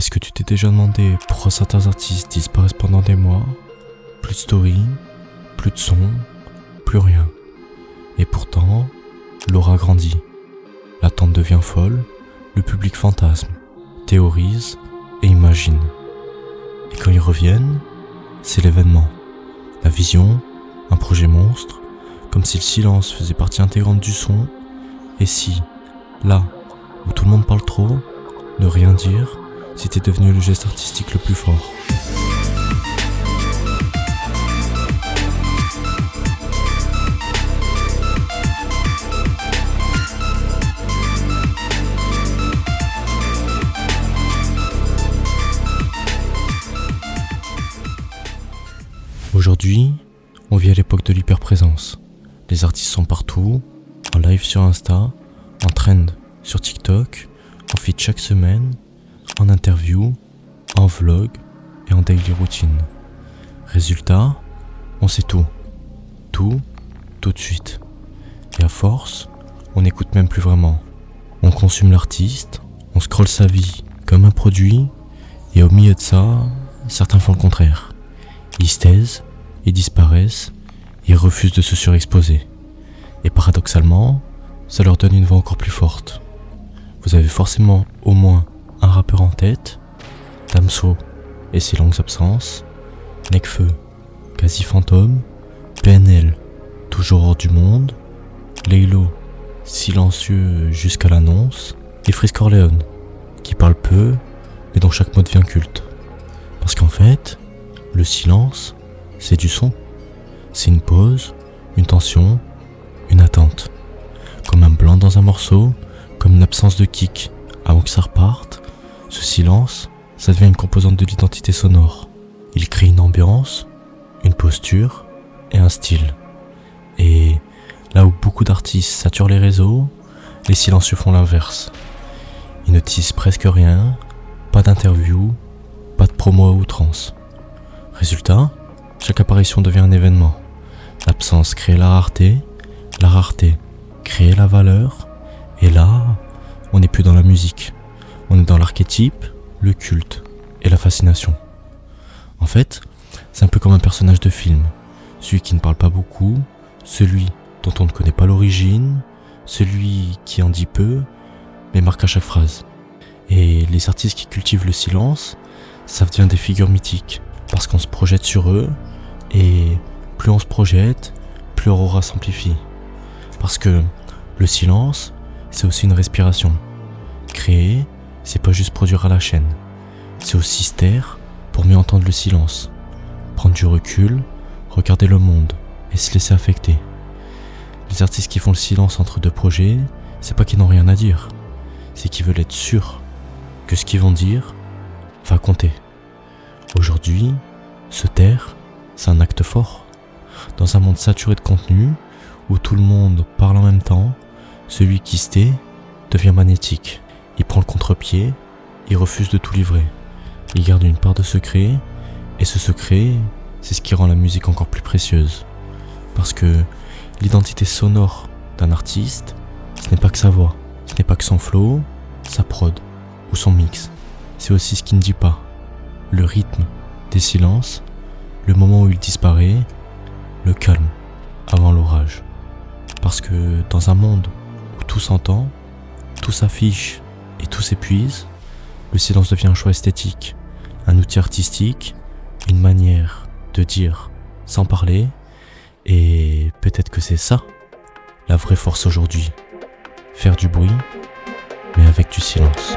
Est-ce que tu t'es déjà demandé pourquoi certains artistes disparaissent pendant des mois? Plus de story, plus de son, plus rien. Et pourtant, l'aura grandit. L'attente devient folle, le public fantasme, théorise et imagine. Et quand ils reviennent, c'est l'événement. La vision, un projet monstre, comme si le silence faisait partie intégrante du son. Et si, là, où tout le monde parle trop, ne rien dire, c'était devenu le geste artistique le plus fort. Aujourd'hui, on vit à l'époque de l'hyperprésence. Les artistes sont partout, en live sur Insta, en trend sur TikTok, en feed chaque semaine, en interview, en vlog et en daily routine. Résultat, on sait tout. Tout de suite. Et à force, on n'écoute même plus vraiment. On consomme l'artiste, on scrolle sa vie comme un produit, et au milieu de ça, certains font le contraire. Ils se taisent, ils disparaissent, ils refusent de se surexposer. Et paradoxalement, ça leur donne une voix encore plus forte. Vous avez forcément au moins un rappeur en tête, Damso et ses longues absences, Nekfeu, quasi fantôme, PNL, toujours hors du monde, Laylo, silencieux jusqu'à l'annonce, et Freeze Corleone, qui parle peu, mais dont chaque mot devient culte. Parce qu'en fait, le silence, c'est du son. C'est une pause, une tension, une attente. Comme un blanc dans un morceau, comme une absence de kick. Avant que ça reparte, ce silence, ça devient une composante de l'identité sonore. Il crée une ambiance, une posture et un style. Et là où beaucoup d'artistes saturent les réseaux, les silencieux font l'inverse. Ils ne disent presque rien, pas d'interview, pas de promo à outrance. Résultat, chaque apparition devient un événement. L'absence crée la rareté crée la valeur, et là, on n'est plus dans la musique. On est dans l'archétype, le culte et la fascination. En fait, c'est un peu comme un personnage de film. Celui qui ne parle pas beaucoup, celui dont on ne connaît pas l'origine, celui qui en dit peu, mais marque à chaque phrase. Et les artistes qui cultivent le silence, ça devient des figures mythiques, parce qu'on se projette sur eux, et plus on se projette, plus leur aura s'amplifie. Parce que le silence, c'est aussi une respiration. Créer, c'est pas juste produire à la chaîne. C'est aussi se taire pour mieux entendre le silence. Prendre du recul, regarder le monde et se laisser affecter. Les artistes qui font le silence entre deux projets, c'est pas qu'ils n'ont rien à dire. C'est qu'ils veulent être sûrs que ce qu'ils vont dire va compter. Aujourd'hui, se taire, c'est un acte fort. Dans un monde saturé de contenu, où tout le monde parle en même temps, celui qui se tait devient magnétique. Il prend le contre-pied, il refuse de tout livrer. Il garde une part de secret, et ce secret, c'est ce qui rend la musique encore plus précieuse. Parce que l'identité sonore d'un artiste, ce n'est pas que sa voix, ce n'est pas que son flow, sa prod ou son mix. C'est aussi ce qu'il ne dit pas, le rythme des silences, le moment où il disparaît, le calme avant l'orage. Parce que dans un monde où tout s'entend, tout s'affiche et tout s'épuise, le silence devient un choix esthétique, un outil artistique, une manière de dire sans parler, et peut-être que c'est ça, la vraie force aujourd'hui. Faire du bruit, mais avec du silence.